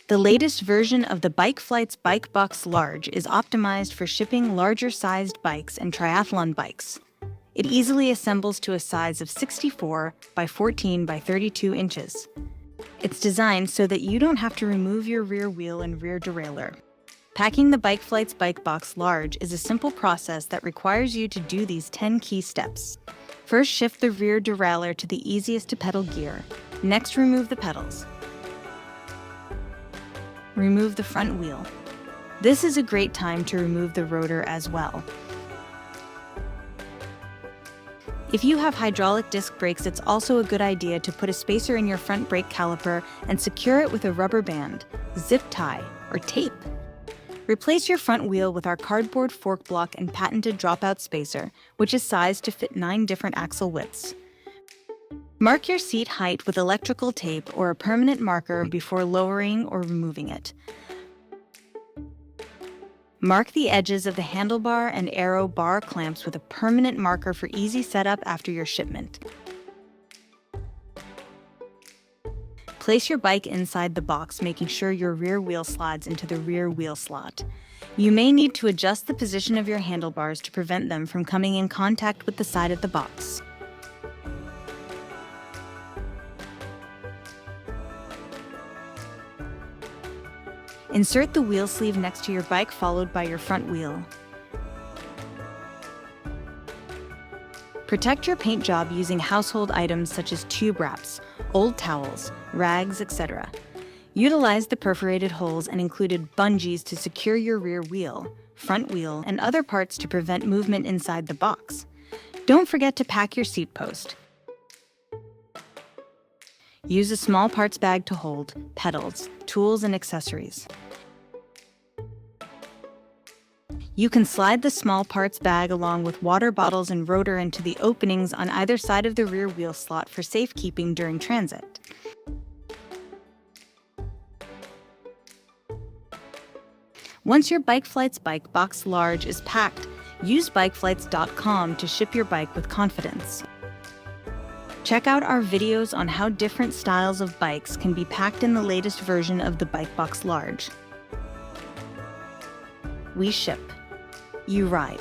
The latest version of the Bikeflights Bike Box Large is optimized for shipping larger-sized bikes and triathlon bikes. It easily assembles to a size of 64 by 14 by 32 inches. It's designed so that you don't have to remove your rear wheel and rear derailleur. Packing the Bikeflights Bike Box Large is a simple process that requires you to do these 10 key steps. First, shift the rear derailleur to the easiest to pedal gear. Next, remove the pedals. Remove the front wheel. This is a great time to remove the rotor as well. If you have hydraulic disc brakes, it's also a good idea to put a spacer in your front brake caliper and secure it with a rubber band, zip tie, or tape. Replace your front wheel with our cardboard fork block and patented dropout spacer, which is sized to fit 9 different axle widths. Mark your seat height with electrical tape or a permanent marker before lowering or removing it. Mark the edges of the handlebar and aero bar clamps with a permanent marker for easy setup after your shipment. Place your bike inside the box, making sure your rear wheel slides into the rear wheel slot. You may need to adjust the position of your handlebars to prevent them from coming in contact with the side of the box. Insert the wheel sleeve next to your bike, followed by your front wheel. Protect your paint job using household items such as tube wraps, old towels, rags, etc. Utilize the perforated holes and included bungees to secure your rear wheel, front wheel, and other parts to prevent movement inside the box. Don't forget to pack your seat post. Use a small parts bag to hold pedals, tools, and accessories. You can slide the small parts bag along with water bottles and rotor into the openings on either side of the rear wheel slot for safekeeping during transit. Once your Bikeflights Bike Box Large is packed, use bikeflights.com to ship your bike with confidence. Check out our videos on how different styles of bikes can be packed in the latest version of the Bike Box Large. We ship. You ride.